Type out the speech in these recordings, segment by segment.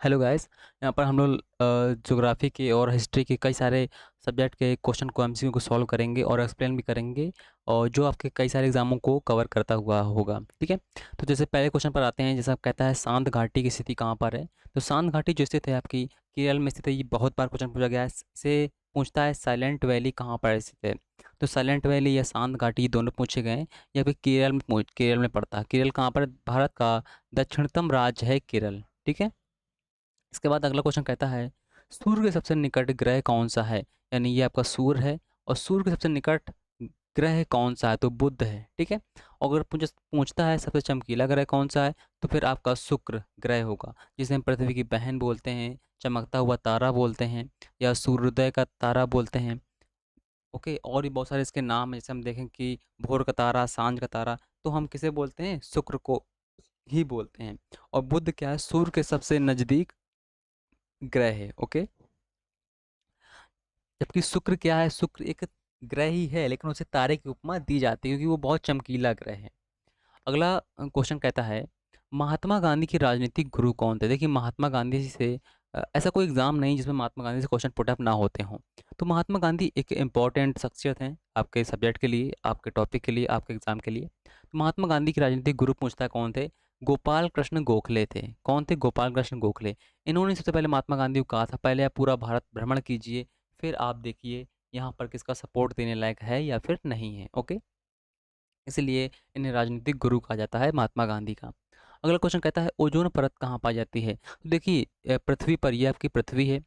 Hello guys. यहाँ पर हम लोग ज्योग्राफी के और हिस्ट्री के कई सारे सब्जेक्ट के क्वेश्चन को एमसीक्यू को सॉल्व करेंगे और एक्सप्लेन भी करेंगे, और जो आपके कई सारे एग्जामों को कवर करता हुआ होगा। ठीक है, तो जैसे पहले क्वेश्चन पर आते हैं। जैसे आप कहता है सांत घाटी की स्थिति कहाँ पर है, तो सांत घाटी जो स्थित है आपकी केरल में स्थित है। ये बहुत बार क्वेश्चन पूछा गया है। से पूछता है साइलेंट वैली कहाँ पर स्थित है, तो साइलेंट वैली या सांत घाटी ये दोनों पूछे गए हैं। या फिर केरल में पड़ता है। केरल कहाँ पर, भारत का दक्षिणतम राज्य है केरल। ठीक है, इसके बाद अगला क्वेश्चन कहता है सूर्य के सबसे निकट ग्रह कौन सा है। यानी ये आपका सूर्य है, और सूर्य के सबसे निकट ग्रह कौन सा है, तो बुध है। ठीक है, और अगर पूछता है सबसे चमकीला ग्रह कौन सा है, तो फिर आपका शुक्र ग्रह होगा, जिसे हम पृथ्वी की बहन बोलते हैं, चमकता हुआ तारा बोलते हैं, या सूर्योदय का तारा बोलते हैं। ओके, और भी बहुत सारे इसके नाम हैं। जैसे हम देखें कि भोर का तारा, सांझ का तारा, तो हम किसे बोलते हैं, शुक्र को ही बोलते हैं। और बुध क्या है, सूर्य के सबसे नजदीक ग्रह है। ओके, जबकि शुक्र क्या है, शुक्र एक ग्रह ही है, लेकिन उसे तारे की उपमा दी जाती है क्योंकि वो बहुत चमकीला ग्रह है। अगला क्वेश्चन कहता है महात्मा गांधी के राजनीतिक गुरु कौन थे। देखिए, महात्मा गांधी जी से ऐसा कोई एग्जाम नहीं जिसमें महात्मा गांधी से क्वेश्चन पुटअप ना होते हों। तो महात्मा गांधी एक इम्पॉर्टेंट शख्सियत हैं आपके सब्जेक्ट के लिए, आपके टॉपिक के लिए, आपके एग्जाम के लिए। तो महात्मा गांधी के राजनीतिक गुरु पूछता है कौन थे, गोपाल कृष्ण गोखले थे। कौन थे, गोपाल कृष्ण गोखले। इन्होंने सबसे पहले महात्मा गांधी को कहा था पहले आप पूरा भारत भ्रमण कीजिए, फिर आप देखिए यहाँ पर किसका सपोर्ट देने लायक है या फिर नहीं है। ओके, इसलिए इन्हें राजनीतिक गुरु कहा जाता है महात्मा गांधी का। अगला क्वेश्चन कहता है ओजोन परत कहाँ पाई जाती है। तो देखिए, पृथ्वी पर, ये आपकी पृथ्वी है।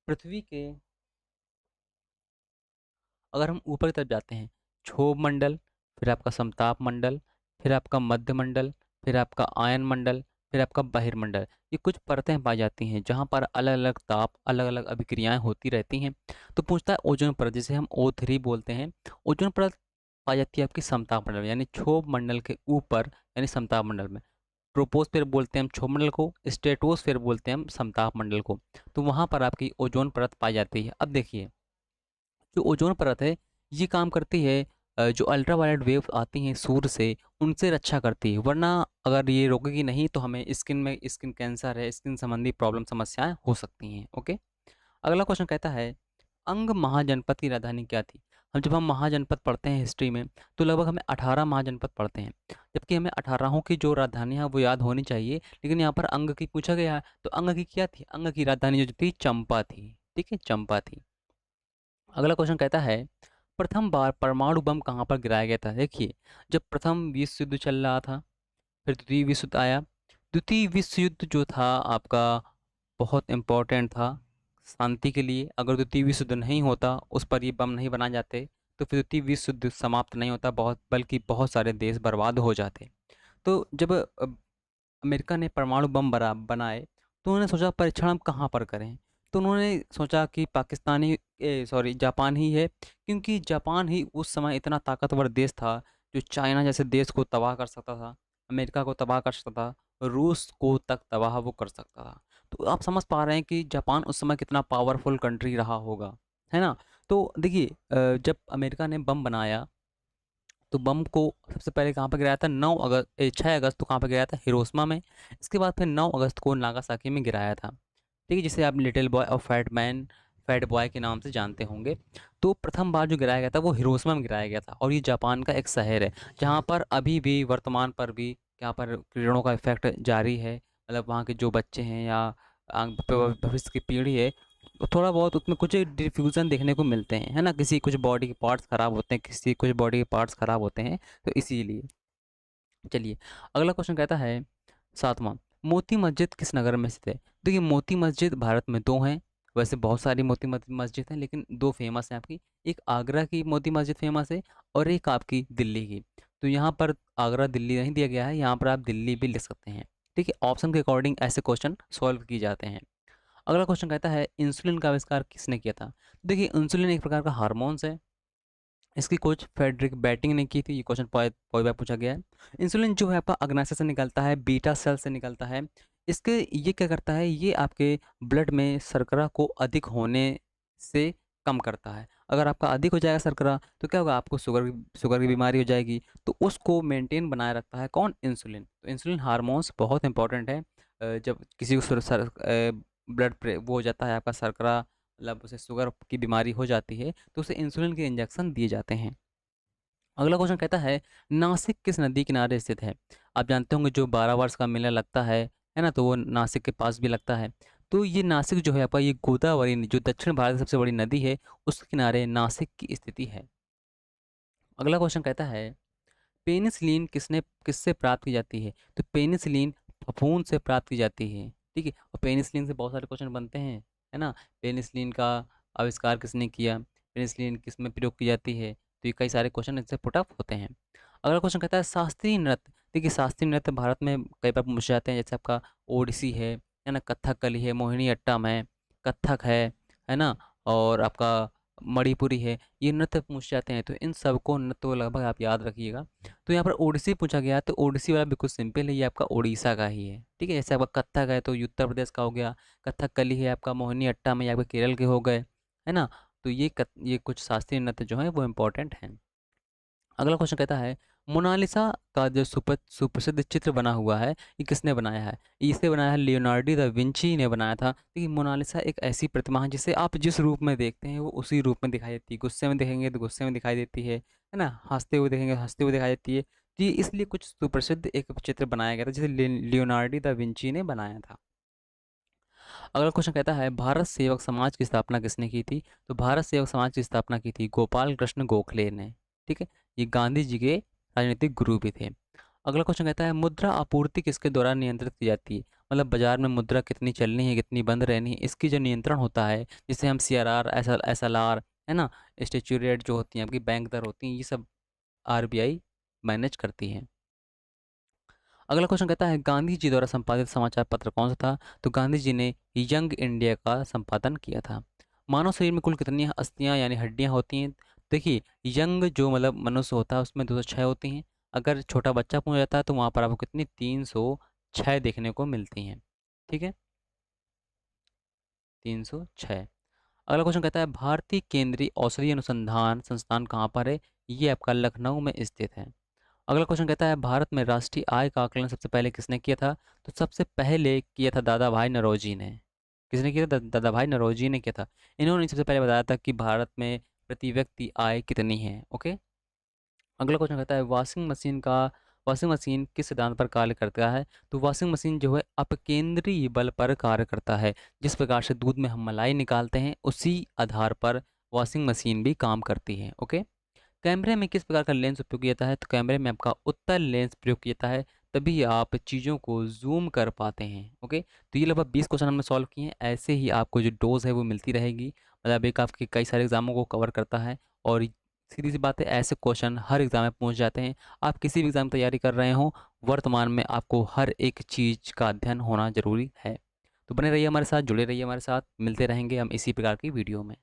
पृथ्वी के अगर हम ऊपर की तरफ जाते हैं, क्षोभ मंडल, फिर आपका समताप मंडल, फिर आपका मध्य मंडल, फिर आपका आयन मंडल, फिर आपका बहिर्मंडल, ये कुछ परतें पाई जाती हैं जहाँ पर अलग अलग ताप, अलग अलग अभिक्रियाएं होती रहती हैं। तो पूछता है ओजोन परत, जिसे हम O3 बोलते हैं। ओजोन परत पाई जाती है आपकी समताप मंडल में, यानी क्षोभ मंडल के ऊपर, यानी समताप मंडल में। ट्रोपोस्फेयर बोलते हैं हम क्षोभ मंडल को, स्ट्रेटोस्फेयर बोलते हैं हम समताप मंडल को। तो वहाँ पर आपकी ओजोन परत पाई जाती है। अब देखिए, जो ओजोन परत है ये काम करती है, जो अल्ट्रावायलेट वेव आती हैं सूर्य से, उनसे रक्षा करती है। वरना अगर ये रोकेगी नहीं तो हमें स्किन कैंसर है, स्किन संबंधी प्रॉब्लम, समस्याएं हो सकती हैं। ओके, अगला क्वेश्चन कहता है अंग महाजनपद की राजधानी क्या थी। जब हम महाजनपद पढ़ते हैं हिस्ट्री में, तो लगभग हमें 18 महाजनपद पढ़ते हैं, जबकि हमें 18 की जो राजधानियां हैं वो याद होनी चाहिए। लेकिन यहाँ पर अंग की पूछा गया है, तो अंग की क्या थी, अंग की राजधानी जो थी चंपा थी। ठीक है, चंपा थी। अगला क्वेश्चन कहता है प्रथम बार परमाणु बम कहाँ पर गिराया गया था। देखिए, जब प्रथम विश्व युद्ध चल रहा था, फिर द्वितीय विश्व युद्ध आया। द्वितीय विश्व युद्ध जो था आपका बहुत इम्पोर्टेंट था शांति के लिए। अगर द्वितीय विश्व युद्ध नहीं होता, उस पर ये बम नहीं बनाए जाते, तो फिर द्वितीय विश्व युद्ध समाप्त नहीं होता, बहुत बल्कि बहुत सारे देश बर्बाद हो जाते। तो जब अमेरिका ने परमाणु बम बनाए, तो उन्होंने सोचा परीक्षण हम कहाँ पर करें। तो उन्होंने सोचा कि जापान ही है, क्योंकि जापान ही उस समय इतना ताकतवर देश था जो चाइना जैसे देश को तबाह कर सकता था, अमेरिका को तबाह कर सकता था, रूस को तक तबाह वो कर सकता था। तो आप समझ पा रहे हैं कि जापान उस समय कितना पावरफुल कंट्री रहा होगा, है ना। तो देखिए, जब अमेरिका ने बम बनाया, तो बम को सबसे पहले कहाँ पर गिराया था, 6 अगस्त को कहाँ पर गिराया था, हिरोशिमा में। इसके बाद फिर 9 अगस्त को नागासाकी में गिराया था। ठीक है, जिसे आप लिटिल बॉय और फैट बॉय के नाम से जानते होंगे। तो प्रथम बार जो गिराया गया था वो हिरोशिमा में गिराया गया था, और ये जापान का एक शहर है जहाँ पर अभी भी वर्तमान पर भी यहाँ पर किरणों का इफेक्ट जारी है। मतलब वहाँ के जो बच्चे हैं या भविष्य की पीढ़ी है, तो थोड़ा बहुत उसमें कुछ डिफ्यूज़न देखने को मिलते हैं, है ना। किसी कुछ बॉडी के पार्ट्स ख़राब होते हैं, किसी कुछ बॉडी के पार्ट्स ख़राब होते हैं, तो इसीलिए। चलिए, अगला क्वेश्चन कहता है सातवां, मोती मस्जिद किस नगर में स्थित है। देखिए, मोती मस्जिद भारत में दो हैं। वैसे बहुत सारी मस्जिद हैं, लेकिन दो फेमस हैं आपकी। एक आगरा की मोती मस्जिद फेमस है, और एक आपकी दिल्ली की। तो यहाँ पर आगरा दिल्ली नहीं दिया गया है, यहाँ पर आप दिल्ली भी लिख सकते हैं। ठीक है, ऑप्शन के अकॉर्डिंग ऐसे क्वेश्चन सॉल्व किए जाते हैं। अगला क्वेश्चन कहता है इंसुलिन का आविष्कार किसने किया था। देखिए, इंसुलिन एक प्रकार का हार्मोन्स है, इसकी खोज फ्रेडरिक बैटिंग ने की थी। ये क्वेश्चन पॉइंट बार पूछा गया है। इंसुलिन जो है आपका अग्नाशय से निकलता है, बीटा सेल से निकलता है। इसके ये क्या करता है, ये आपके ब्लड में शर्करा को अधिक होने से कम करता है। अगर आपका अधिक हो जाएगा शर्करा, तो क्या होगा, आपको शुगर की बीमारी हो जाएगी। तो उसको मेंटेन बनाए रखता है कौन, इंसुलिन। तो इंसुलिन हार्मोन्स बहुत इंपॉर्टेंट है। जब किसी को ब्लड प्रे वो हो जाता है आपका शर्करा, मतलब उसे शुगर की बीमारी हो जाती है, तो उसे इंसुलिन के इंजेक्शन दिए जाते हैं। अगला क्वेश्चन कहता है, नासिक किस नदी किनारे स्थित है? आप जानते होंगे जो 12 वर्ष का मेला लगता है ना? तो वो नासिक के पास भी लगता है। तो ये नासिक जो है आपका, ये गोदावरी जो दक्षिण भारत की सबसे बड़ी नदी है, उसके किनारे नासिक की स्थिति है। अगला क्वेश्चन कहता है, पेनिसिलिन किससे प्राप्त की जाती है? तो पेनिसिलिन फफूंद से प्राप्त की जाती है। ठीक है, और पेनिसिलिन से बहुत सारे क्वेश्चन बनते हैं, है ना? पेनिसिलिन का आविष्कार किसने किया? पेनिसिलिन किस में प्रयोग की जाती है? तो ये कई सारे क्वेश्चन इससे पुट अप होते हैं। अगला क्वेश्चन कहता है, शास्त्रीय नृत्य। देखिए, शास्त्रीय नृत्य भारत में कई बार पूछे जाते हैं, जैसे आपका ओडिसी है ना? कथकली है, मोहिनी अट्टम है, कथक है ना? और आपका मणिपुरी है। ये नृत्य पूछे जाते हैं, तो इन सबको नृत्य को लगभग आप याद रखिएगा। तो यहाँ पर ओडिसी पूछा गया, तो ओडिसी वाला बिल्कुल सिंपल है, ये आपका उड़ीसा का ही है। ठीक है, जैसे आपका कथक है तो ये उत्तर प्रदेश का हो गया, कथकली है आपका मोहिनी अट्टम है, ये आपके केरल के हो गए, है ना? तो ये कुछ शास्त्रीय नृत्य जो है वो इम्पोर्टेंट हैं। अगला क्वेश्चन कहता है, मोनालिसा का जो सुप्रसिद्ध चित्र बना हुआ है, ये किसने बनाया है? इसे बनाया है लियोनार्डो दा विंची ने बनाया था। देखिए, मोनालिसा एक ऐसी प्रतिमा है जिसे आप जिस रूप में देखते हैं वो उसी रूप में दिखाई देती है। गुस्से में देखेंगे तो गुस्से में दिखाई देती है ना? हंसते हुए देखेंगे हंसते हुए दिखाई देती है। तो ये इसलिए कुछ सुप्रसिद्ध एक चित्र बनाया गया था जिसे लियोनार्डो दा विंची ने बनाया था। अगला क्वेश्चन कहता है, भारत सेवक समाज की स्थापना किसने की थी? तो भारत सेवक समाज की स्थापना की थी गोपाल कृष्ण गोखले ने। ठीक है, ये गांधी जी के राजनीतिक गुरु भी थे। अगला क्वेश्चन कहता है, मुद्रा आपूर्ति किसके द्वारा नियंत्रित की जाती है? मतलब बाजार में मुद्रा कितनी चलनी है, कितनी बंद रहनी है, इसकी जो नियंत्रण होता है, जिसे हम CRR, SLR, है ना, स्टेचू रेट जो होती हैं आपकी, बैंक दर होती हैं, ये सब RBI मैनेज करती है। अगला क्वेश्चन कहता है, गांधी जी द्वारा संपादित समाचार पत्र कौन सा था? तो गांधी जी ने यंग इंडिया का संपादन किया था। मानव शरीर में कुल कितनी अस्थियां यानी हड्डियां होती हैं? देखिए, यंग जो मतलब मनुष्य होता है उसमें 206 होती हैं। अगर छोटा बच्चा पूछा जाता है तो वहाँ पर आपको कितनी 306 देखने को मिलती हैं। ठीक है, 306। अगला क्वेश्चन कहता है, भारतीय केंद्रीय औषधि अनुसंधान संस्थान कहाँ पर है? ये आपका लखनऊ में स्थित है। अगला क्वेश्चन कहता है, भारत में राष्ट्रीय आय का आकलन सबसे पहले किसने किया था? तो सबसे पहले किया था दादा भाई नौरोजी ने। किसने किया था? दादा भाई नौरोजी ने किया था। इन्होंने सबसे पहले बताया था कि भारत में प्रति व्यक्ति आय कितनी है। ओके। अगला क्वेश्चन कहता है, वॉशिंग मशीन किस सिद्धांत पर कार्य करता है? तो वॉशिंग मशीन जो है अपकेंद्रीय बल पर कार्य करता है। जिस प्रकार से दूध में हम मलाई निकालते हैं, उसी आधार पर वॉशिंग मशीन भी काम करती है। ओके। कैमरे में किस प्रकार का लेंस उपयोग किया जाता है? तो कैमरे में आपका उत्तल लेंस प्रयोग किया जाता है, तभी आप चीज़ों को जूम कर पाते हैं। ओके, तो ये लगभग 20 क्वेश्चन हमने सॉल्व किए हैं। ऐसे ही आपको जो डोज है वो मिलती रहेगी, मतलब एक आपके कई सारे एग्जामों को कवर करता है। और सीधी सी बात है, ऐसे क्वेश्चन हर एग्जाम में पूछ जाते हैं। आप किसी भी एग्जाम की तैयारी कर रहे हो, वर्तमान में आपको हर एक चीज़ का अध्ययन होना जरूरी है। तो बने रहिए हमारे साथ, जुड़े रहिए हमारे साथ, मिलते रहेंगे हम इसी प्रकार की वीडियो में।